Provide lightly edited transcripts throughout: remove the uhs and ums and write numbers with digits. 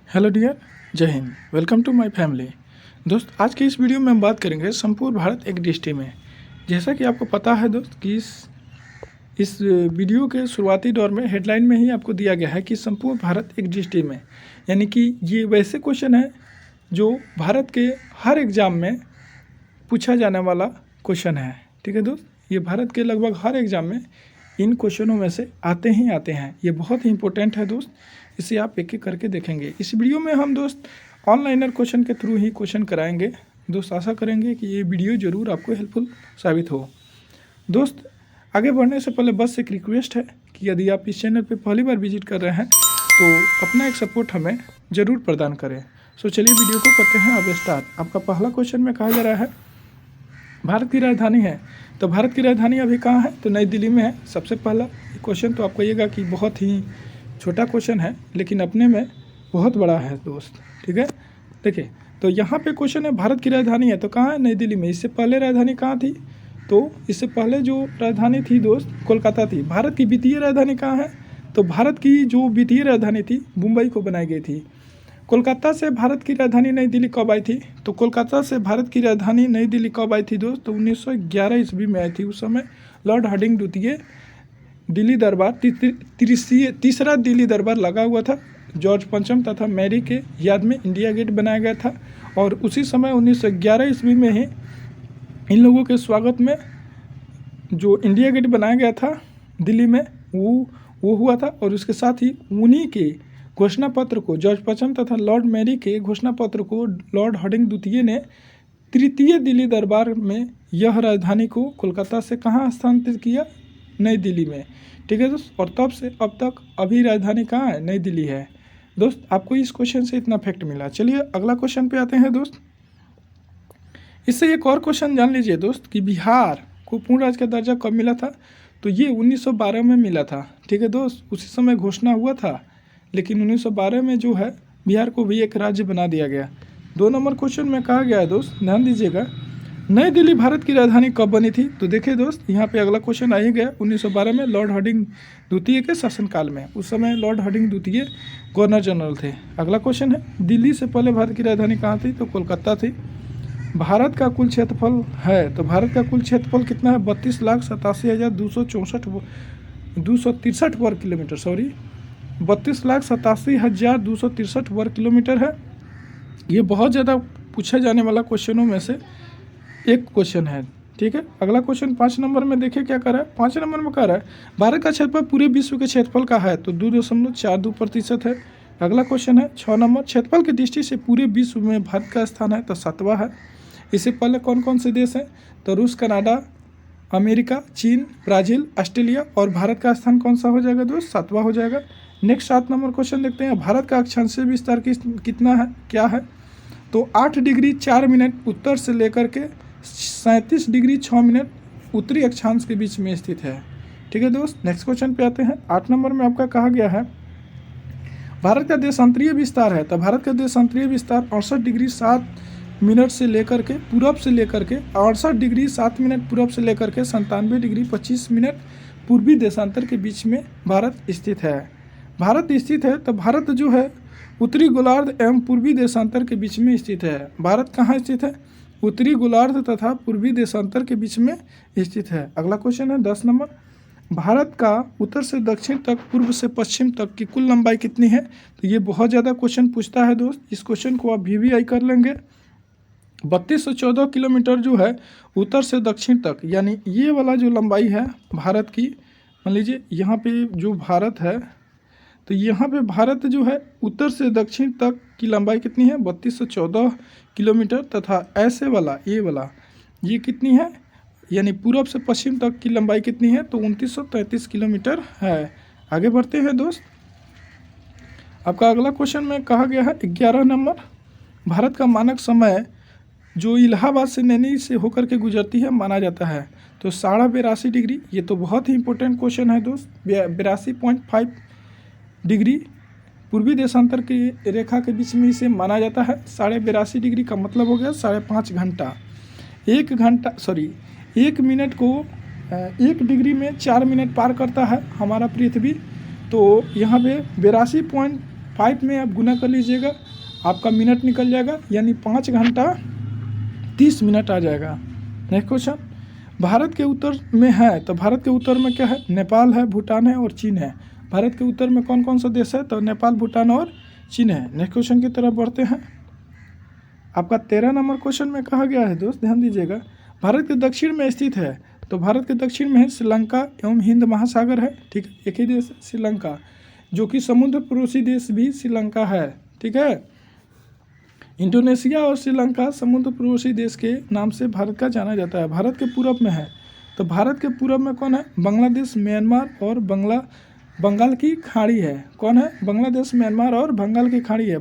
Hello dear, जय Hind. Welcome to my family. दोस्त, आज की इस वीडियो में हम बात करेंगे संपूर्ण भारत एक दृष्टि में। जैसा कि आपको पता है दोस्त कि इस वीडियो के शुरुआती दौर में हेडलाइन में ही आपको दिया गया है कि संपूर्ण भारत एक दृष्टि में, यानी कि ये वैसे क्वेश्चन है जो भारत के हर एग्ज़ाम में पूछा जाने वाला क्वेश्चन है। ठीक है दोस्त, ये भारत के लगभग हर एग्ज़ाम में इन क्वेश्चनों में से आते ही आते हैं। ये बहुत ही इंपॉर्टेंट है दोस्त, इसे आप एक एक करके देखेंगे। इस वीडियो में हम दोस्त ऑनलाइनर क्वेश्चन के थ्रू ही क्वेश्चन कराएंगे। दोस्त आशा करेंगे कि ये वीडियो ज़रूर आपको हेल्पफुल साबित हो। दोस्त, आगे बढ़ने से पहले बस एक रिक्वेस्ट है कि यदि आप इस चैनल पर पहली बार विजिट कर रहे हैं तो अपना एक सपोर्ट हमें ज़रूर प्रदान करें। सो चलिए वीडियो को करते हैं अब स्टार्ट। आपका पहला क्वेश्चन में कहा जा रहा है भारत की राजधानी है, तो भारत की राजधानी अभी कहाँ है? तो नई दिल्ली में है। सबसे पहला क्वेश्चन तो आपको कहिएगा कि बहुत ही छोटा क्वेश्चन है लेकिन अपने में बहुत बड़ा है दोस्त। ठीक है, देखिए तो यहाँ पे क्वेश्चन है भारत की राजधानी है तो कहाँ है? नई दिल्ली में। इससे पहले राजधानी कहाँ थी? तो इससे पहले जो राजधानी थी दोस्त कोलकाता थी। भारत की वित्तीय राजधानी कहाँ है? तो भारत की जो वित्तीय राजधानी थी मुंबई को बनाई गई थी। कोलकाता से भारत की राजधानी नई दिल्ली कब आई थी? तो कोलकाता से भारत की राजधानी नई दिल्ली कब आई थी दोस्त? तो 1911 ईस्वी में आई थी। उस समय लॉर्ड हार्डिंग द्वितीय दिल्ली दरबार तीसरा दिल्ली दरबार लगा हुआ था। जॉर्ज पंचम तथा मैरी के याद में इंडिया गेट बनाया गया था और उसी समय 1911 ईस्वी में ही इन लोगों के स्वागत में जो इंडिया गेट बनाया गया था दिल्ली में वो हुआ था। और उसके साथ ही उन्हीं के घोषणा पत्र को, जॉर्ज पंचम तथा लॉर्ड मैरी के घोषणा पत्र को लॉर्ड हार्डिंग द्वितीय ने तृतीय दिल्ली दरबार में यह राजधानी को कोलकाता से कहाँ स्थानांतरित किया? नई दिल्ली में। ठीक है दोस्त, और तब से अब तक अभी राजधानी कहाँ है? नई दिल्ली है। दोस्त, आपको इस क्वेश्चन से इतना फैक्ट मिला। चलिए अगला क्वेश्चन पे आते हैं दोस्त। इससे एक और क्वेश्चन जान लीजिए दोस्त कि बिहार को पूर्ण राज्य का दर्जा कब मिला था? तो ये 1912 में मिला था। ठीक है दोस्त, उसी समय घोषणा हुआ था लेकिन 1912 में जो है बिहार को भी एक राज्य बना दिया गया। 2 नंबर क्वेश्चन में कहा गया है दोस्त, ध्यान दीजिएगा, नई दिल्ली भारत की राजधानी कब बनी थी? तो देखिए दोस्त, यहाँ पे अगला क्वेश्चन आ ही गया। 1912 में लॉर्ड हार्डिंग द्वितीय के शासनकाल में। उस समय लॉर्ड हार्डिंग द्वितीय गवर्नर जनरल थे। अगला क्वेश्चन है दिल्ली से पहले भारत की राजधानी कहाँ थी? तो कोलकाता थी। भारत का कुल क्षेत्रफल है, तो भारत का कुल क्षेत्रफल कितना है? 32,87,263 वर्ग किलोमीटर। 32,87,263 वर्ग किलोमीटर है। ये बहुत ज़्यादा पूछा जाने वाला क्वेश्चनों में से एक क्वेश्चन है। ठीक है, अगला क्वेश्चन 5 नंबर में देखिए क्या कर रहा है। 5 नंबर में कह रहा है भारत का क्षेत्रफल पूरे विश्व के क्षेत्रफल का है, तो 2.42% है। अगला क्वेश्चन है 6 नंबर, क्षेत्रफल की दृष्टि से पूरे विश्व में भारत का स्थान है, तो 7वां है। इससे पहले कौन कौन से देश हैं? तो रूस, कनाडा, अमेरिका, चीन, ब्राज़ील, ऑस्ट्रेलिया, और भारत का स्थान कौन सा हो जाएगा दोस्त? 7वां हो जाएगा। नेक्स्ट 7 नंबर क्वेश्चन देखते हैं, भारत का अक्षांशीय विस्तार कितना है, क्या है? तो 8 डिग्री 4 मिनट उत्तर से लेकर के 37 डिग्री 6 मिनट उत्तरी अक्षांश के बीच में स्थित है। ठीक है दोस्त, नेक्स्ट क्वेश्चन पे आते हैं। 8 नंबर में आपका कहा गया है भारत का देशांतरीय विस्तार है, तो भारत का देशांतरीय विस्तार 68 डिग्री 7 मिनट से लेकर के पूरब से लेकर के 68 डिग्री 7 मिनट पूरब से लेकर के 97 डिग्री 25 मिनट पूर्वी देशांतर के बीच में भारत स्थित है। भारत स्थित है तो भारत जो है उत्तरी गोलार्ध एवं पूर्वी देशांतर के बीच में स्थित है। भारत कहाँ स्थित है? उत्तरी गोलार्ध तथा पूर्वी देशांतर के बीच में स्थित है। अगला क्वेश्चन है 10 नंबर, भारत का उत्तर से दक्षिण तक, पूर्व से पश्चिम तक की कुल लंबाई कितनी है? तो ये बहुत ज़्यादा क्वेश्चन पूछता है दोस्त। इस क्वेश्चन को आप VVI कर लेंगे। 3214 किलोमीटर जो है उत्तर से दक्षिण तक, यानी ये वाला जो लंबाई है भारत की, मान लीजिए यहाँ पे जो भारत है तो यहाँ पे भारत जो है उत्तर से दक्षिण तक की लंबाई कितनी है? 3214 किलोमीटर। तथा ऐसे वाला ये कितनी है, यानी पूरब से पश्चिम तक की लंबाई कितनी है? तो 2933 किलोमीटर है। आगे बढ़ते हैं दोस्त। आपका अगला क्वेश्चन में कहा गया है 11 नंबर, भारत का मानक समय जो इलाहाबाद से नैनी से होकर के गुजरती है माना जाता है, तो 82.5 डिग्री। ये तो बहुत ही इंपॉर्टेंट क्वेश्चन है दोस्त। 82.5 डिग्री पूर्वी देशांतर की रेखा के बीच में इसे माना जाता है। 82.5 डिग्री का मतलब हो गया 5.5 घंटा। 1 मिनट को 1 डिग्री में 4 मिनट पार करता है हमारा पृथ्वी। तो यहाँ पे 82 5 में आप गुना कर लीजिएगा, आपका मिनट निकल जाएगा, यानी 5 घंटा 30 मिनट आ जाएगा। नेक्स्ट क्वेश्चन, भारत के उत्तर में है, तो भारत के उत्तर में क्या है? नेपाल है, भूटान है और चीन है। भारत के उत्तर में कौन कौन सा देश है? तो नेपाल, भूटान और चीन है। नेक्स्ट क्वेश्चन की तरफ बढ़ते हैं। आपका 13 नंबर क्वेश्चन में कहा गया है दोस्त, ध्यान दीजिएगा, भारत के दक्षिण में स्थित है। तो भारत के दक्षिण में है श्रीलंका एवं हिंद महासागर है। ठीक है, एक ही देश श्रीलंका, जो कि समुद्र पड़ोसी देश भी श्रीलंका है। ठीक है, इंडोनेशिया और श्रीलंका समुद्र पड़ोसी देश के नाम से भारत का जाना जाता है। भारत के पूरब में है, तो भारत के पूरब में कौन है? बांग्लादेश, म्यांमार और बंगाल की खाड़ी है। कौन है? बांग्लादेश, म्यांमार और बंगाल की खाड़ी है।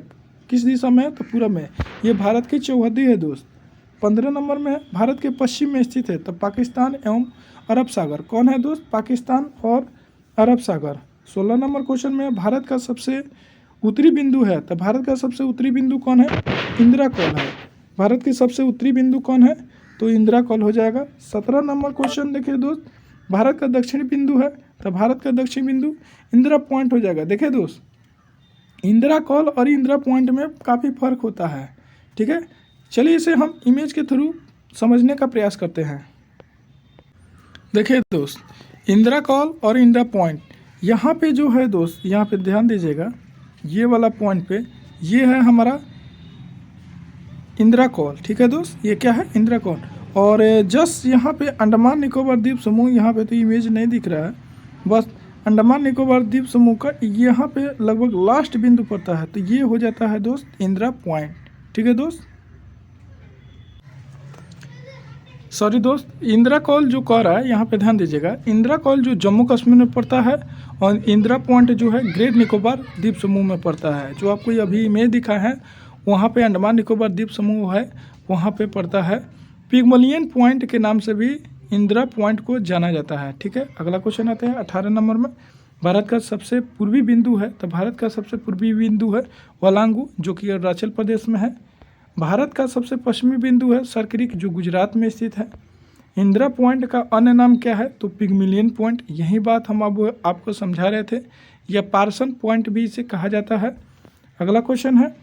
किस दिशा में है? तो पूरब में। ये भारत की चौहद्दी है दोस्त। 15 नंबर में है, भारत के पश्चिम में स्थित है, तो पाकिस्तान एवं अरब सागर। कौन है दोस्त? पाकिस्तान और अरब सागर। 16 नंबर क्वेश्चन में भारत का सबसे उत्तरी बिंदु है, तो भारत का सबसे उत्तरी बिंदु कौन है? इंदिरा कॉल है। भारत की सबसे उत्तरी बिंदु कौन है? तो इंदिरा कॉल हो जाएगा। 17 नंबर क्वेश्चन देखिए दोस्त, भारत का दक्षिणी बिंदु है, तो भारत का दक्षिणी बिंदु इंदिरा पॉइंट हो जाएगा। देखिए दोस्त, इंदिरा कॉल और इंदिरा पॉइंट में काफ़ी फर्क होता है। ठीक है, चलिए इसे हम इमेज के थ्रू समझने का प्रयास करते हैं। देखिए दोस्त, इंदिरा कॉल और इंदिरा पॉइंट, यहाँ पे जो है दोस्त, यहाँ पे ध्यान दीजिएगा, ये वाला पॉइंट पे ये है हमारा इंदिरा कॉल। ठीक है दोस्त, ये क्या है? इंदिरा कॉल। और जस्ट यहाँ पे अंडमान निकोबार द्वीप समूह, यहाँ पे तो इमेज नहीं दिख रहा है, बस अंडमान निकोबार द्वीप समूह का यहाँ पे लगभग लास्ट बिंदु पड़ता है, तो ये हो जाता है दोस्त इंदिरा पॉइंट। ठीक है दोस्त, सॉरी दोस्त, इंदिरा कॉल जो कह रहा है यहाँ पे ध्यान दीजिएगा, इंदिरा कॉल जो जम्मू कश्मीर में पड़ता है और इंदिरा पॉइंट जो है ग्रेट निकोबार द्वीप समूह में पड़ता है। जो आपको अभी इमेज दिखा है वहाँ पे अंडमान निकोबार द्वीप समूह है, वहाँ पे पड़ता है। पिगमलियन पॉइंट के नाम से भी इंदिरा पॉइंट को जाना जाता है। ठीक है, अगला क्वेश्चन आता है 18 नंबर में, भारत का सबसे पूर्वी बिंदु है, तो भारत का सबसे पूर्वी बिंदु है वालांगू, जो कि अरुणाचल प्रदेश में है। भारत का सबसे पश्चिमी बिंदु है सरक्रिक, जो गुजरात में स्थित है। इंदिरा पॉइंट का अन्य नाम क्या है? तो पिगमिलियन पॉइंट। यही बात हम अब आपको समझा रहे थे, या पार्सन पॉइंट भी इसे कहा जाता है। अगला क्वेश्चन है,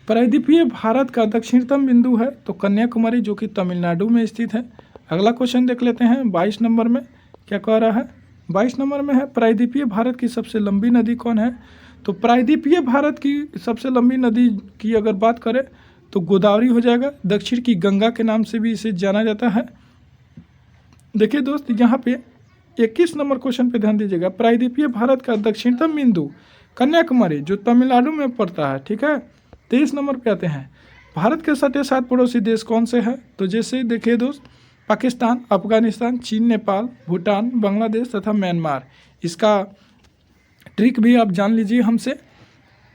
प्रायद्वीपीय भारत का दक्षिणतम बिंदु है, तो कन्याकुमारी, जो कि तमिलनाडु में स्थित है। अगला क्वेश्चन देख लेते हैं 22 नंबर में क्या कह रहा है। 22 नंबर में है, प्रायद्वीपीय भारत की सबसे लंबी नदी कौन है? तो प्रायद्वीपीय भारत की सबसे लंबी नदी की अगर बात करें तो गोदावरी हो जाएगा। दक्षिण की गंगा के नाम से भी इसे जाना जाता है। देखिए दोस्त, यहाँ पे 21 नंबर क्वेश्चन पे ध्यान दीजिएगा, प्रायद्वीपीय भारत का दक्षिणतम बिंदु कन्याकुमारी, जो तमिलनाडु में पड़ता है। ठीक है, 23 नंबर पे आते हैं, भारत के सटे 7 पड़ोसी देश कौन से हैं? तो जैसे देखिए दोस्त, पाकिस्तान, अफगानिस्तान, चीन, नेपाल, भूटान, बांग्लादेश तथा म्यांमार। इसका ट्रिक भी आप जान लीजिए हमसे।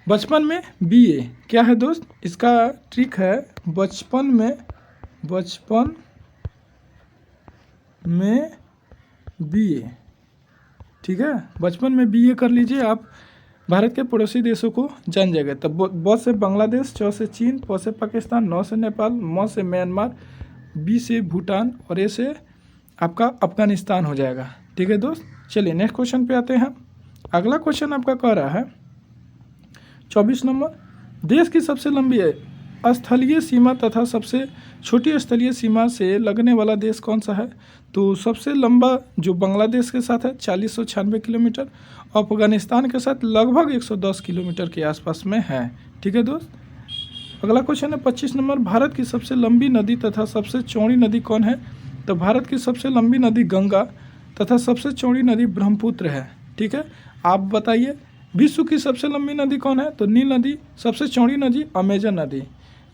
बचपन में बीए क्या है दोस्त? इसका ट्रिक है बचपन में बीए। ठीक है, बचपन में बीए कर लीजिए, आप भारत के पड़ोसी देशों को जान जाएगा। तब ब से बांग्लादेश, च से चीन, प से पाकिस्तान, न से नेपाल, म से म्यांमार, बी से भूटान और ए से आपका अफगानिस्तान हो जाएगा। ठीक है दोस्त, चलिए नेक्स्ट क्वेश्चन पे आते हैं। अगला क्वेश्चन आपका कह रहा है 24 नंबर, देश की सबसे लंबी स्थलीय सीमा तथा सबसे छोटी स्थलीय सीमा से लगने वाला देश कौन सा है? तो सबसे लंबा जो बांग्लादेश के साथ है 4096 किलोमीटर, अफगानिस्तान के साथ लगभग 110 किलोमीटर के आसपास में है। ठीक है दोस्त, अगला क्वेश्चन है 25 नंबर, भारत की सबसे लंबी नदी तथा सबसे चौड़ी नदी कौन है? तो भारत की सबसे लंबी नदी गंगा तथा सबसे चौड़ी नदी ब्रह्मपुत्र है। ठीक है, आप बताइए विश्व की सबसे लंबी नदी कौन है? तो नील नदी। सबसे चौड़ी नदी अमेजन नदी।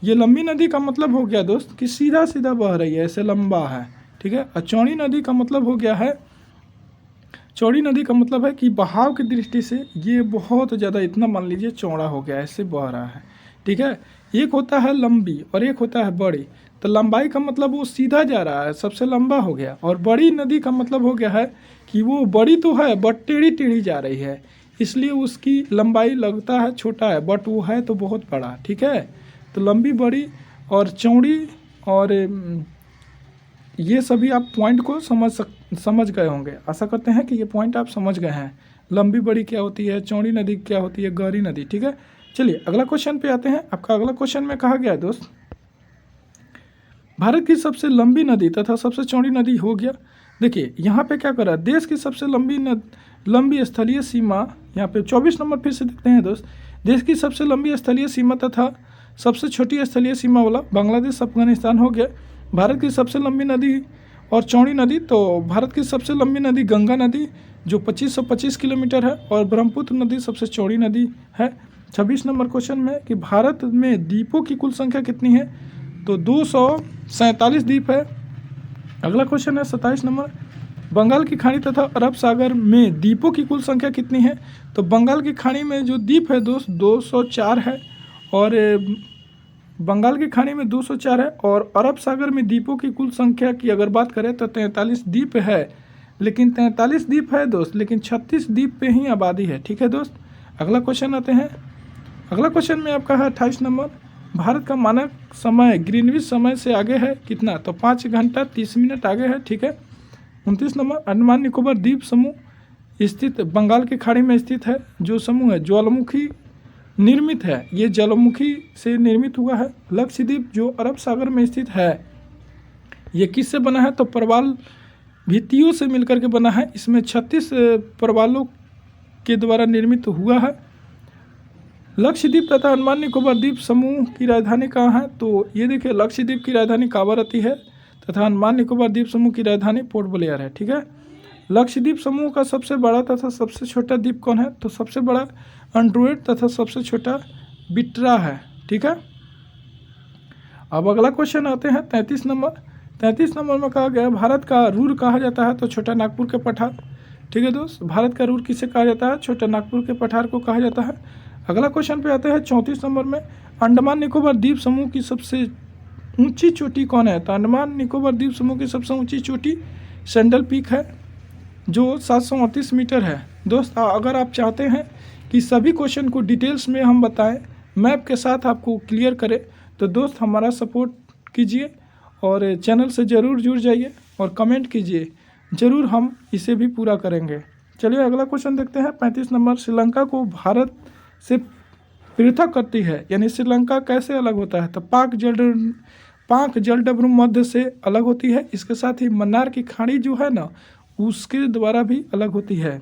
ये लंबी नदी का मतलब हो गया दोस्त कि सीधा सीधा बह रही है, ऐसे लंबा है। ठीक है, और चौड़ी नदी का मतलब हो गया है, चौड़ी नदी का मतलब है कि बहाव की दृष्टि से ये बहुत ज़्यादा, इतना मान लीजिए चौड़ा हो गया, ऐसे बह रहा है। ठीक है, एक होता है लंबी और एक होता है बड़ी। तो लंबाई का मतलब वो सीधा जा रहा है, सबसे लंबा हो गया। और बड़ी नदी का मतलब हो गया है कि वो बड़ी तो है बट टेढ़ी टेढ़ी जा रही है, इसलिए उसकी लंबाई लगता है छोटा है बट वो है तो बहुत बड़ा। ठीक है, तो लंबी, बड़ी और चौड़ी और ये सभी आप पॉइंट को समझ गए होंगे। आशा करते हैं कि ये पॉइंट आप समझ गए हैं। लंबी बड़ी क्या होती है, चौड़ी नदी क्या होती है, गहरी नदी। ठीक है, चलिए अगला क्वेश्चन पे आते हैं। आपका अगला क्वेश्चन में कहा गया है दोस्त, भारत की सबसे लंबी नदी तथा सबसे चौड़ी नदी हो गया। देखिए यहाँ पे क्या कर रहा है, देश की सबसे लंबी स्थलीय सीमा, यहाँ पे 24 नंबर फिर से देखते हैं दोस्त। देश की सबसे लंबी स्थलीय सीमा तथा सबसे छोटी स्थलीय सीमा वाला बांग्लादेश अफगानिस्तान हो गया। भारत की सबसे लंबी नदी और चौड़ी नदी, तो भारत की सबसे लंबी नदी गंगा नदी जो 2525 किलोमीटर है, और ब्रह्मपुत्र नदी सबसे चौड़ी नदी है। 26 नंबर क्वेश्चन में कि भारत में द्वीपों की कुल संख्या कितनी है, तो 247 द्वीप है। अगला क्वेश्चन है 27 नंबर, बंगाल की खाड़ी तथा अरब सागर में द्वीपों की कुल संख्या कितनी है, तो बंगाल की खाड़ी में जो द्वीप है दोस्त 204 है, और बंगाल की खाड़ी में 204 है, और अरब सागर में द्वीपों की कुल संख्या की अगर बात करें तो 43 द्वीप है। लेकिन 43 द्वीप है दोस्त, लेकिन 36 द्वीप पे ही आबादी है। ठीक है दोस्त, अगला क्वेश्चन आते हैं। अगला क्वेश्चन में आपका है 28 नंबर, भारत का मानक समय ग्रीनविच समय से आगे है कितना, तो 5 घंटा 30 मिनट आगे है। ठीक है, 29 नंबर, अंडमान निकोबार द्वीप समूह स्थित बंगाल की खाड़ी में स्थित है। जो समूह है ज्वालामुखी निर्मित है, ये ज्वालामुखी से निर्मित हुआ है। लक्षद्वीप जो अरब सागर में स्थित है, ये किससे बना है, तो प्रवाल भित्तियों से मिलकर के बना है। इसमें 36 प्रवालों के द्वारा निर्मित हुआ है। लक्षद्वीप तथा अंडमान निकोबार द्वीप समूह की राजधानी कहाँ है, तो ये देखिए लक्षद्वीप की राजधानी कावारती है तथा अंडमान निकोबार द्वीप समूह की राजधानी पोर्ट ब्लेयर है। ठीक है, लक्षद्वीप समूह का सबसे बड़ा तथा सबसे छोटा द्वीप कौन है, तो सबसे बड़ा एंड्रोइड तथा सबसे छोटा बिट्रा है। ठीक है, अब अगला क्वेश्चन आते हैं 33 नंबर। 33 नंबर में कहा गया भारत का रूर कहा जाता है, तो छोटा नागपुर के पठार। ठीक है दोस्त, भारत का रूर किसे कहा जाता है, छोटा नागपुर के पठार को कहा जाता है। अगला क्वेश्चन पे आते हैं 34 नंबर में, अंडमान निकोबार द्वीप समूह की सबसे ऊंची चोटी कौन है, तो अंडमान निकोबार द्वीप समूह की सबसे ऊंची चोटी सैंडल पीक है जो 738 मीटर है। दोस्त अगर आप चाहते हैं कि सभी क्वेश्चन को डिटेल्स में हम बताएं, मैप के साथ आपको क्लियर करें, तो दोस्त हमारा सपोर्ट कीजिए और चैनल से ज़रूर जुड़ जाइए और कमेंट कीजिए, ज़रूर हम इसे भी पूरा करेंगे। चलिए अगला क्वेश्चन देखते हैं 35 नंबर, श्रीलंका को भारत से पृथक करती है, यानी श्रीलंका कैसे अलग होता है, तो पाक जलडमरू मध्य से अलग होती है। इसके साथ ही मन्नार की खाड़ी जो है ना, उसके द्वारा भी अलग होती है।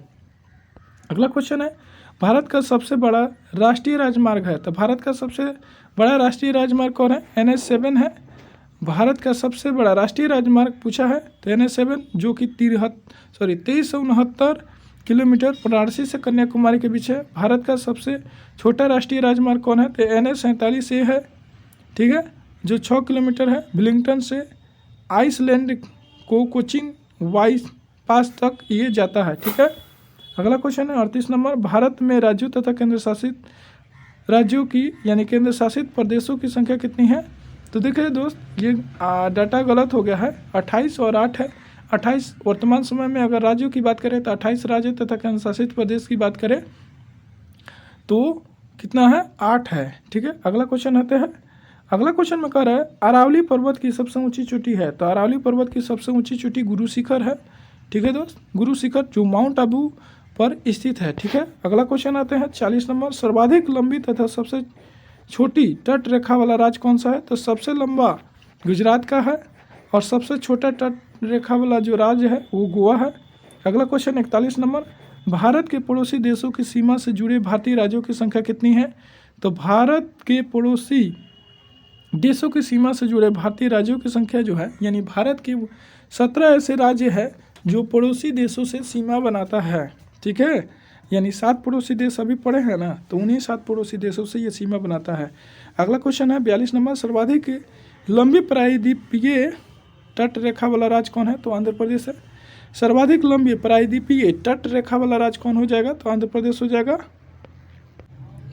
अगला क्वेश्चन है, भारत का सबसे बड़ा राष्ट्रीय राजमार्ग है, तो भारत का सबसे बड़ा राष्ट्रीय राजमार्ग कौन है, NH7 है। भारत का सबसे बड़ा राष्ट्रीय राजमार्ग पूछा है, तो NH7 जो कि 2369 किलोमीटर वाराणसी से कन्याकुमारी के बीच है। भारत का सबसे छोटा राष्ट्रीय राजमार्ग कौन है, तो NH47 है। ठीक है, जो 6 किलोमीटर है। वेलिंगटन से आइसलैंड को कोचिन वाइस पास तक ये जाता है। ठीक है, अगला क्वेश्चन है 38 नंबर, भारत में राज्यों तथा केंद्र शासित राज्यों की यानी केंद्र शासित प्रदेशों की संख्या कितनी है, तो देखिए दोस्त ये डाटा गलत हो गया है, 28 और 8 है। 28 वर्तमान समय में अगर राज्यों की बात करें तो 28 राज्य तथा केंद्र शासित प्रदेश की बात करें तो कितना है, 8 है। ठीक है, अगला क्वेश्चन आते हैं। अगला क्वेश्चन में कह रहा है अरावली पर्वत की सबसे ऊंची चोटी है, तो अरावली पर्वत की सबसे ऊंची चोटी गुरु शिखर है। ठीक है दोस्त, गुरु शिखर जो माउंट आबू पर स्थित है। ठीक है, अगला क्वेश्चन आते हैं 40 नंबर, सर्वाधिक लंबी तथा सबसे छोटी तट रेखा वाला राज्य कौन सा है, तो सबसे लंबा गुजरात का है और सबसे छोटा तट रेखा वाला जो राज्य है वो गोवा है। अगला क्वेश्चन 41 नंबर, भारत के पड़ोसी देशों की सीमा से जुड़े भारतीय राज्यों की संख्या कितनी है, तो भारत के पड़ोसी देशों की सीमा से जुड़े भारतीय राज्यों की संख्या जो है, यानी भारत के 17 ऐसे राज्य है जो पड़ोसी देशों से सीमा बनाता है। ठीक है, यानी 7 पड़ोसी देश अभी पड़े हैं ना, तो उन्हीं 7 पड़ोसी देशों से ये सीमा बनाता है। अगला क्वेश्चन है 42 नंबर, सर्वाधिक लंबी प्रायद्वीपीय तट रेखा वाला राज्य कौन है, तो आंध्र प्रदेश है। सर्वाधिक लंबी प्रायद्वीपीय तट रेखा वाला राज्य कौन हो जाएगा, तो आंध्र प्रदेश हो जाएगा।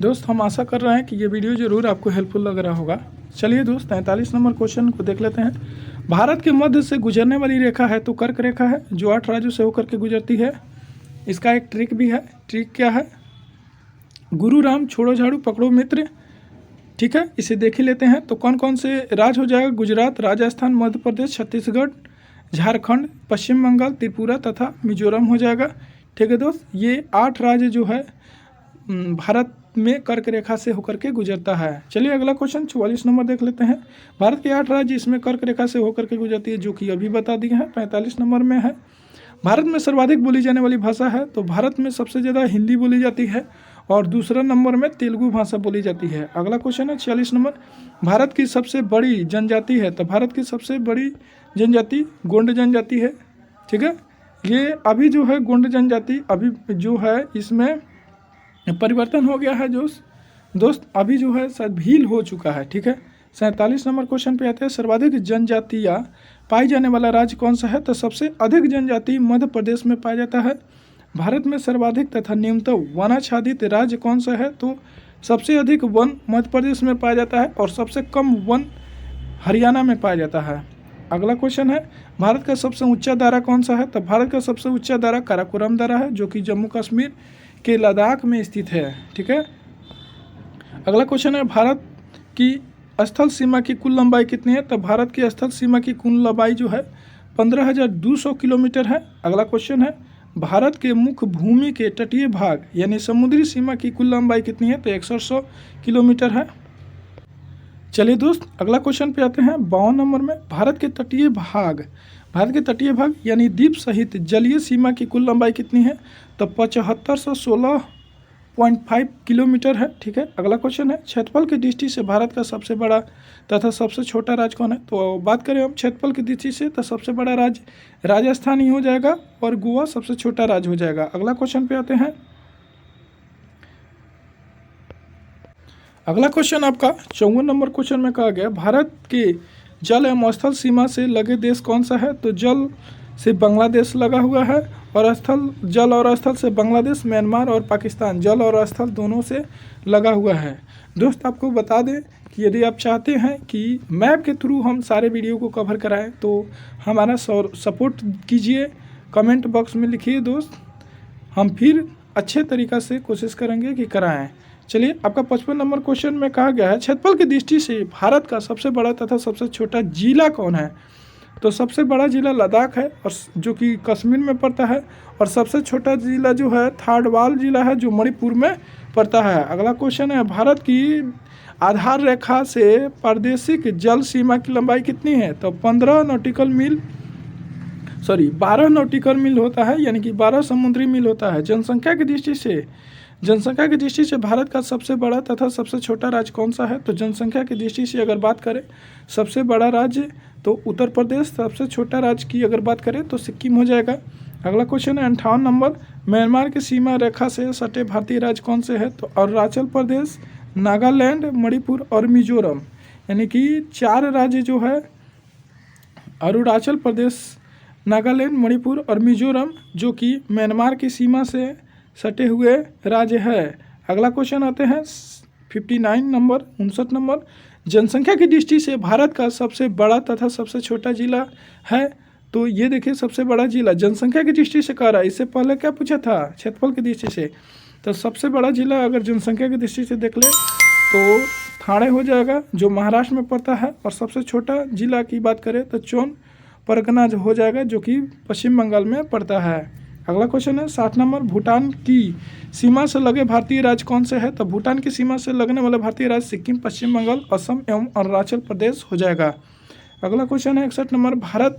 दोस्त हम आशा कर रहे हैं कि ये वीडियो ज़रूर आपको हेल्पफुल लग रहा होगा। चलिए दोस्त 43 नंबर क्वेश्चन को देख लेते हैं। भारत के मध्य से गुजरने वाली रेखा है तो कर्क रेखा है जो 8 राज्यों से होकर के गुजरती है। इसका एक ट्रिक भी है, ट्रिक क्या है, गुरु राम छोड़ो झाड़ू पकड़ो मित्र। ठीक है, इसे देख ही लेते हैं। तो कौन कौन से राज्य हो जाएगा, गुजरात, राजस्थान, मध्य प्रदेश, छत्तीसगढ़, झारखंड, पश्चिम बंगाल, त्रिपुरा तथा मिजोरम हो जाएगा। ठीक है दोस्त, ये 8 राज्य जो है भारत में कर्क रेखा से होकर के गुजरता है। चलिए अगला क्वेश्चन 44 नंबर देख लेते हैं। भारत के 8 राज्य इसमें कर्क रेखा से होकर के गुजरती है, जो कि अभी बता दिए हैं। 45 नंबर में है, भारत में सर्वाधिक बोली जाने वाली भाषा है, तो भारत में सबसे ज़्यादा हिंदी बोली जाती है और दूसरा नंबर में तेलुगु भाषा बोली जाती है। अगला क्वेश्चन है 46 नंबर, भारत की सबसे बड़ी जनजाति है, तो भारत की सबसे बड़ी जनजाति गोंड जनजाति है। ठीक है, ये अभी जो है गोंड जनजाति अभी जो है इसमें परिवर्तन हो गया है दोस्त, अभी जो है शायद भील हो चुका है। ठीक है, 47 नंबर क्वेश्चन पे आते हैं, सर्वाधिक जनजातियाँ पाई जाने वाला राज्य कौन सा है, तो सबसे अधिक जनजाति मध्य प्रदेश में पाया जाता है। भारत में सर्वाधिक तथा न्यूनतम वनाच्छादित राज्य कौन सा है, तो सबसे अधिक वन मध्य प्रदेश में पाया जाता है और सबसे कम वन हरियाणा में पाया जाता है। अगला क्वेश्चन है, भारत का सबसे ऊंचा दारा कौन सा है, तो भारत का सबसे ऊंचा दारा काराकोरम दारा है, जो कि जम्मू कश्मीर के लद्दाख में स्थित है। ठीक है, अगला क्वेश्चन है, भारत की स्थल सीमा की कुल लंबाई कितनी है, तो भारत की स्थल सीमा की कुल लंबाई जो है 15,200 किलोमीटर है। अगला क्वेश्चन है, भारत के मुख्य भूमि के तटीय भाग यानी समुद्री सीमा की कुल लंबाई कितनी है, तो 100 किलोमीटर है। चलिए दोस्त अगला क्वेश्चन पे आते हैं 52 नंबर में, भारत के तटीय भाग यानी द्वीप सहित जलीय सीमा की कुल लंबाई कितनी है, तो 7516.5 किलोमीटर है। ठीक है, अगला क्वेश्चन है, क्षेत्रफल की दृष्टि से भारत का सबसे बड़ा तथा सबसे छोटा राज्य कौन है, तो बात करें हम क्षेत्रफल की दृष्टि से तो सबसे बड़ा राज्य राजस्थान ही हो जाएगा और गोवा सबसे छोटा राज्य हो जाएगा। अगला क्वेश्चन पे आते हैं, अगला क्वेश्चन आपका 54 नंबर क्वेश्चन में कहा गया, भारत के जल एवं स्थल सीमा से लगे देश कौन सा है, तो जल से बांग्लादेश लगा हुआ है और जल और स्थल से बांग्लादेश, म्यांमार और पाकिस्तान जल और स्थल दोनों से लगा हुआ है। दोस्त आपको बता दें कि यदि आप चाहते हैं कि मैप के थ्रू हम सारे वीडियो को कवर कराएं तो हमारा सपोर्ट कीजिए, कमेंट बॉक्स में लिखिए दोस्त, हम फिर अच्छे तरीक़ा से कोशिश करेंगे कि कराएं। चलिए आपका 55 नंबर क्वेश्चन में कहा गया है, क्षेत्रफल की दृष्टि से भारत का सबसे बड़ा तथा सबसे छोटा जिला कौन है, तो सबसे बड़ा जिला लद्दाख है और जो कि कश्मीर में पड़ता है, और सबसे छोटा जिला जो है थारवाल जिला है जो मणिपुर में पड़ता है। अगला क्वेश्चन है, भारत की आधार रेखा से प्रादेशिक जल सीमा की लंबाई कितनी है, तो 12 नॉटिकल मील होता है, यानी कि 12 समुद्री मील होता है। जनसंख्या की दृष्टि से भारत का सबसे बड़ा तथा सबसे छोटा राज्य कौन सा है, तो जनसंख्या की दृष्टि से अगर बात करें सबसे बड़ा राज्य तो उत्तर प्रदेश, सबसे छोटा राज्य की अगर बात करें तो सिक्किम हो जाएगा। अगला क्वेश्चन है 58 नंबर, म्यांमार की सीमा रेखा से सटे भारतीय राज्य कौन से है, तो अरुणाचल प्रदेश, नागालैंड, मणिपुर और मिजोरम, यानी कि 4 राज्य जो है अरुणाचल प्रदेश, नागालैंड, मणिपुर और मिजोरम जो कि म्यांमार की सीमा से सटे हुए राज्य है। अगला क्वेश्चन आते हैं 59 नंबर, जनसंख्या की दृष्टि से भारत का सबसे बड़ा तथा सबसे छोटा जिला है, तो ये देखिए सबसे बड़ा जिला जनसंख्या की दृष्टि से कह रहा है, इससे पहले क्या पूछा था क्षेत्रफल की दृष्टि से, तो सबसे बड़ा जिला अगर जनसंख्या की दृष्टि से देख ले तो ठाणे हो जाएगा जो महाराष्ट्र में पड़ता है, और सबसे छोटा जिला की बात करें तो चौन परगना हो जाएगा जो कि पश्चिम बंगाल में पड़ता है। अगला क्वेश्चन है 60 नंबर, भूटान की सीमा से लगे भारतीय राज्य कौन से है, तो भूटान की सीमा से लगने वाला भारतीय राज्य सिक्किम, पश्चिम बंगाल, असम एवं अरुणाचल प्रदेश हो जाएगा। अगला क्वेश्चन है 61 नंबर, भारत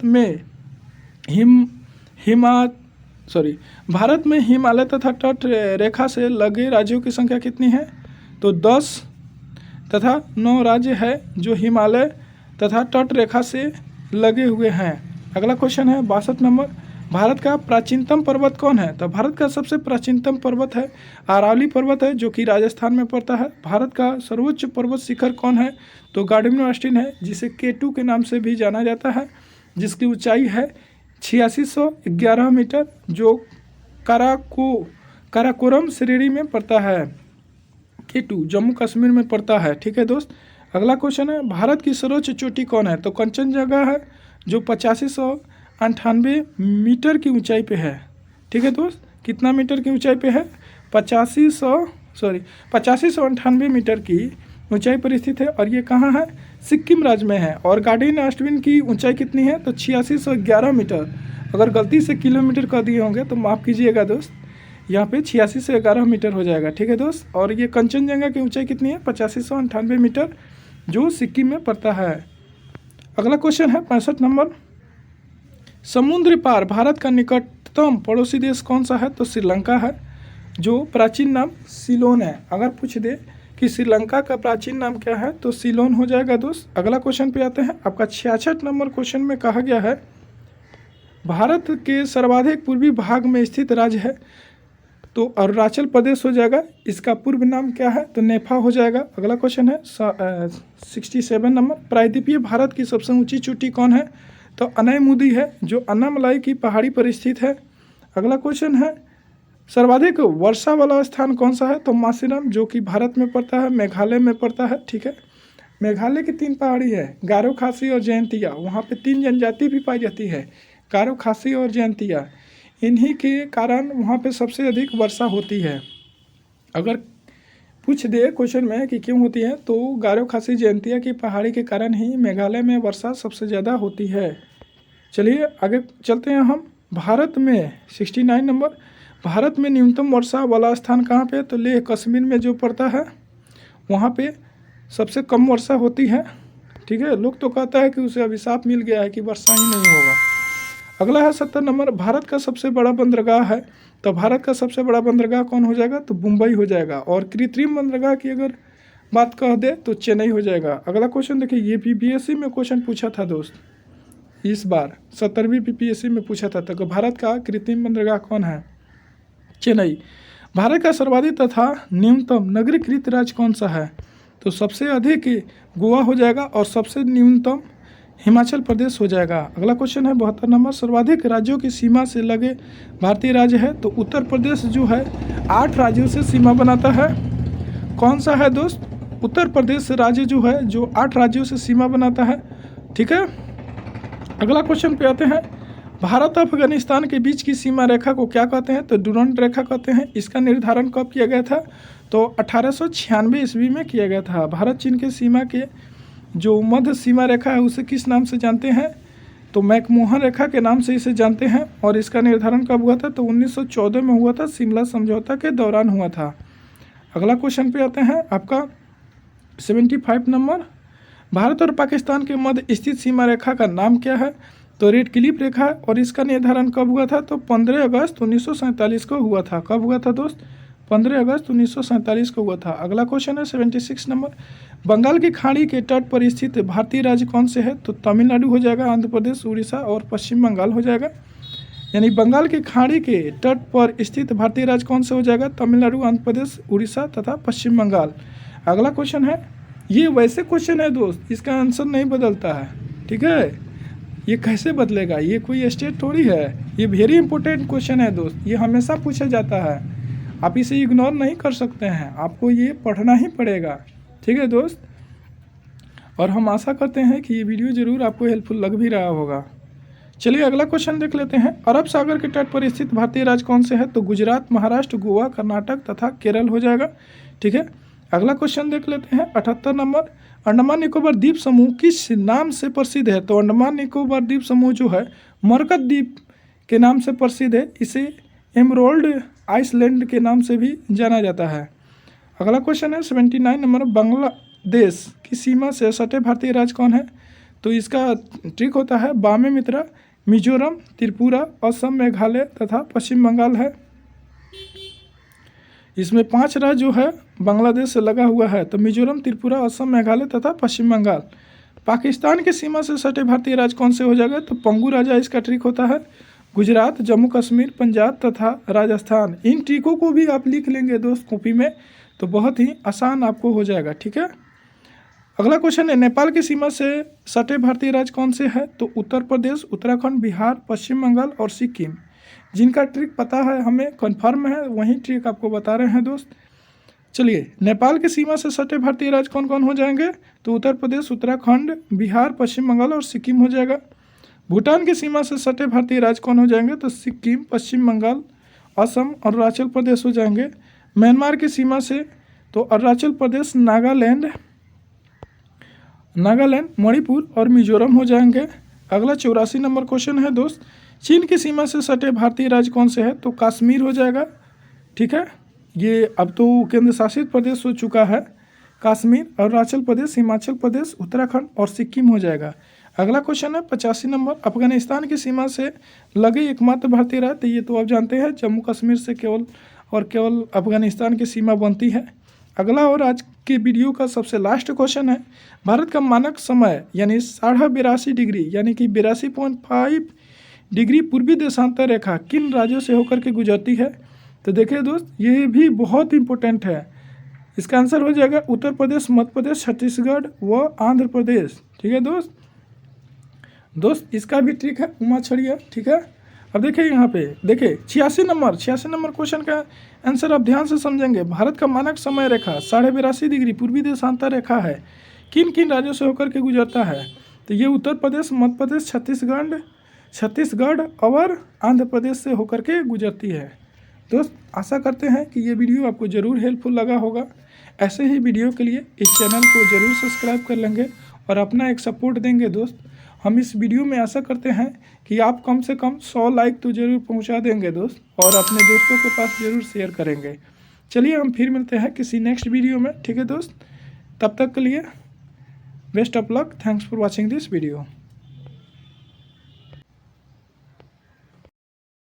में हिमालय तथा तट रेखा से लगे राज्यों की संख्या कितनी है, तो 10 तथा 9 राज्य है जो हिमालय तथा तट रेखा से लगे हुए हैं। अगला क्वेश्चन है 62 नंबर, भारत का प्राचीनतम पर्वत कौन है, तो भारत का सबसे प्राचीनतम पर्वत है अरावली पर्वत है जो कि राजस्थान में पड़ता है। भारत का सर्वोच्च पर्वत शिखर कौन है, तो गार्डन ऑस्टिन है जिसे K2 के नाम से भी जाना जाता है, जिसकी ऊंचाई है 8611 मीटर जो काराकोरम श्रेणी में पड़ता है। K2 जम्मू कश्मीर में पड़ता है। ठीक है दोस्त, अगला क्वेश्चन है, भारत की सर्वोच्च चोटी कौन है, तो कंचनजंगा है जो 8598 मीटर की ऊंचाई पे है। ठीक है दोस्त, कितना मीटर की ऊंचाई पे है, 8598 मीटर की ऊंचाई पर स्थित है, और ये कहाँ है, सिक्किम राज्य में है। और गार्डन ऑस्टिन की ऊंचाई कितनी है, तो 8611 मीटर। अगर गलती से किलोमीटर कर दिए होंगे तो माफ़ कीजिएगा दोस्त, यहाँ पे 86 से 11 मीटर हो जाएगा। ठीक है दोस्त, और ये कंचनजंगा की ऊंचाई कितनी है? 8598 मीटर, जो सिक्किम में पड़ता है। अगला क्वेश्चन है 65 नंबर, समुद्र पार भारत का निकटतम पड़ोसी देश कौन सा है? तो श्रीलंका है, जो प्राचीन नाम सीलोन है। अगर पूछ दे कि श्रीलंका का प्राचीन नाम क्या है तो सीलोन हो जाएगा दोस्त। अगला क्वेश्चन पे आते हैं, आपका 66 नंबर क्वेश्चन में कहा गया है भारत के सर्वाधिक पूर्वी भाग में स्थित राज्य है, तो अरुणाचल प्रदेश हो जाएगा। इसका पूर्व नाम क्या है? तो नेफा हो जाएगा। अगला क्वेश्चन है 67 नंबर, प्रायद्वीपीय भारत की सबसे ऊंची चोटी कौन है? तो अनैमुदी है, जो अन्नामलाई की पहाड़ी पर स्थित है। अगला क्वेश्चन है सर्वाधिक वर्षा वाला स्थान कौन सा है? तो मासिरम, जो कि भारत में पड़ता है, मेघालय में पड़ता है। ठीक है, मेघालय की 3 पहाड़ी है, गारो, खासी और जयंतिया। वहाँ पे 3 जनजाति भी पाई जाती है, गारो, खासी और जयंतिया। इन्हीं के कारण वहाँ पे सबसे अधिक वर्षा होती है। अगर पूछ दे क्वेश्चन में कि क्यों होती है, तो गारो, खासी, जयंतिया की पहाड़ी के कारण ही मेघालय में वर्षा सबसे ज़्यादा होती है। चलिए आगे चलते हैं हम। भारत में 69 नंबर, भारत में न्यूनतम वर्षा वाला स्थान कहाँ पे? तो लेह कश्मीर में जो पड़ता है वहाँ पे सबसे कम वर्षा होती है। ठीक है, लोग तो कहता है कि उसे अभिशाप मिल गया है कि वर्षा ही नहीं होगा। अगला है 70 नंबर, भारत का सबसे बड़ा बंदरगाह है, तो भारत का सबसे बड़ा बंदरगाह कौन हो जाएगा? तो मुंबई हो जाएगा। और कृत्रिम बंदरगाह की अगर बात कह दे तो चेन्नई हो जाएगा। अगला क्वेश्चन देखिए, ये PPSC में क्वेश्चन पूछा था दोस्त, इस बार 70वीं PPSC में पूछा था। तो भारत का कृत्रिम बंदरगाह कौन है? चेन्नई। भारत का सर्वाधिक तथा न्यूनतम नगरीकृत राज्य कौन सा है? तो सबसे अधिक गोवा हो जाएगा और सबसे न्यूनतम हिमाचल प्रदेश हो जाएगा। अगला क्वेश्चन है 72 नंबर, सर्वाधिक राज्यों की सीमा से लगे भारतीय राज्य है, तो उत्तर प्रदेश जो है 8 राज्यों से सीमा बनाता है। कौन सा है दोस्त? उत्तर प्रदेश राज्य जो है, जो 8 राज्यों से सीमा बनाता है। ठीक है, अगला क्वेश्चन पे आते हैं, भारत और अफगानिस्तान के बीच की सीमा रेखा को क्या कहते हैं? तो डुरंड रेखा कहते हैं। इसका निर्धारण कब किया गया था? तो 1896 ईस्वी में किया गया था। भारत चीन के सीमा के जो मध्य सीमा रेखा है उसे किस नाम से जानते हैं? तो मैकमोहन रेखा के नाम से इसे जानते हैं। और इसका निर्धारण कब हुआ था? तो 1914 में हुआ था, शिमला समझौता के दौरान हुआ था। अगला क्वेश्चन पे आते हैं, आपका 75 नंबर, भारत और पाकिस्तान के मध्य स्थित सीमा रेखा का नाम क्या है? तो रेड क्लिफ रेखा है। और इसका निर्धारण कब हुआ था? तो 15 अगस्त 1947 को हुआ था। कब हुआ था दोस्त? 15 अगस्त 1947 को हुआ था। अगला क्वेश्चन है 76 नंबर, बंगाल की खाड़ी के तट पर स्थित भारतीय राज्य कौन से है? तो तमिलनाडु हो जाएगा, आंध्र प्रदेश, उड़ीसा और पश्चिम बंगाल हो जाएगा। यानी बंगाल की खाड़ी के तट पर स्थित भारतीय राज्य कौन से हो जाएगा? तमिलनाडु, आंध्र प्रदेश, उड़ीसा तथा पश्चिम बंगाल। अगला क्वेश्चन है, ये वैसे क्वेश्चन है दोस्त, इसका आंसर नहीं बदलता है। ठीक है, ये कैसे बदलेगा? ये कोई स्टेट थोड़ी है, ये वेरी इंपॉर्टेंट क्वेश्चन है दोस्त, ये हमेशा पूछा जाता है। आप इसे इग्नोर नहीं कर सकते हैं, आपको ये पढ़ना ही पड़ेगा। ठीक है दोस्त, और हम आशा करते हैं कि ये वीडियो ज़रूर आपको हेल्पफुल लग भी रहा होगा। चलिए अगला क्वेश्चन देख लेते हैं, अरब सागर के तट पर स्थित भारतीय राज्य कौन से है? तो गुजरात, महाराष्ट्र, गोवा, कर्नाटक तथा केरल हो जाएगा। ठीक है, अगला क्वेश्चन देख लेते हैं 78 नंबर, अंडमान निकोबार द्वीप समूह किस नाम से प्रसिद्ध है? तो अंडमान निकोबार द्वीप समूह जो है मरकत द्वीप के नाम से प्रसिद्ध है। इसे एमरोल्ड आइसलैंड के नाम से भी जाना जाता है। अगला क्वेश्चन है 79 नंबर, बांग्लादेश की सीमा से सटे भारतीय राज्य कौन है? तो इसका ट्रिक होता है बामे मित्रा, मिजोरम, त्रिपुरा, असम, मेघालय तथा पश्चिम बंगाल है। इसमें 5 राज्य जो है बांग्लादेश से लगा हुआ है, तो मिजोरम, त्रिपुरा, असम, मेघालय तथा पश्चिम बंगाल। पाकिस्तान की सीमा से सटे भारतीय राज्य कौन से हो जाएगा? तो पंगू राजा इसका ट्रिक होता है। गुजरात, जम्मू कश्मीर, पंजाब तथा राजस्थान। इन ट्रिकों को भी आप लिख लेंगे दोस्त कॉपी में, तो बहुत ही आसान आपको हो जाएगा। ठीक है, अगला क्वेश्चन है, नेपाल की सीमा से सटे भारतीय राज्य कौन से है? तो उत्तर प्रदेश, उत्तराखंड, बिहार, पश्चिम बंगाल और सिक्किम। जिनका ट्रिक पता है, हमें कन्फर्म है, वही ट्रिक आपको बता रहे हैं दोस्त। चलिए, नेपाल की सीमा से सटे भारतीय राज्य कौन कौन हो जाएंगे? तो उत्तर प्रदेश, उत्तराखंड, बिहार, पश्चिम बंगाल और सिक्किम हो जाएगा। भूटान की सीमा से सटे भारतीय राज्य कौन हो जाएंगे? तो सिक्किम, पश्चिम बंगाल, असम और अरुणाचल प्रदेश हो जाएंगे। म्यांमार की सीमा से तो अरुणाचल प्रदेश, नागालैंड, मणिपुर और मिजोरम हो जाएंगे। अगला 84 नंबर क्वेश्चन है दोस्त, चीन की सीमा से सटे भारतीय राज्य कौन से है? तो कश्मीर हो जाएगा। ठीक है। ये अब तो केंद्र शासित प्रदेश हो चुका है। कश्मीर, अरुणाचल प्रदेश, हिमाचल प्रदेश, उत्तराखंड और सिक्किम हो जाएगा। अगला क्वेश्चन है 85 नंबर, अफगानिस्तान की सीमा से लगे एकमात्र भारतीय राज्य। ये तो आप जानते हैं जम्मू कश्मीर से केवल अफगानिस्तान की सीमा बनती है। अगला और आज के वीडियो का सबसे लास्ट क्वेश्चन है, भारत का मानक समय यानी 82.5 डिग्री यानी कि 82.5 डिग्री पूर्वी देशांतर रेखा किन राज्यों से होकर के गुजरती है। तो देखिए दोस्त, ये भी बहुत इंपॉर्टेंट है। इसका आंसर हो जाएगा उत्तर प्रदेश, मध्य प्रदेश, छत्तीसगढ़ व आंध्र प्रदेश। ठीक है दोस्त इसका भी ट्रिक है उमाछड़िया। ठीक है, अब देखिए यहाँ पे देखिए 86 नंबर क्वेश्चन का आंसर आप ध्यान से समझेंगे। भारत का मानक समय रेखा 82.5 डिग्री पूर्वी देशांतर रेखा है, किन किन राज्यों से होकर के गुजरता है। तो ये उत्तर प्रदेश, मध्य प्रदेश, छत्तीसगढ़ और आंध्र प्रदेश से होकर के गुजरती है। दोस्त आशा करते हैं कि ये वीडियो आपको ज़रूर हेल्पफुल लगा होगा। ऐसे ही वीडियो के लिए इस चैनल को ज़रूर सब्सक्राइब कर लेंगे और अपना एक सपोर्ट देंगे। दोस्त हम इस वीडियो में आशा करते हैं कि आप कम से कम 100 लाइक तो ज़रूर पहुंचा देंगे दोस्त, और अपने दोस्तों के पास ज़रूर शेयर करेंगे। चलिए हम फिर मिलते हैं किसी नेक्स्ट वीडियो में। ठीक है दोस्त, तब तक के लिए best of luck. Thanks for watching this video.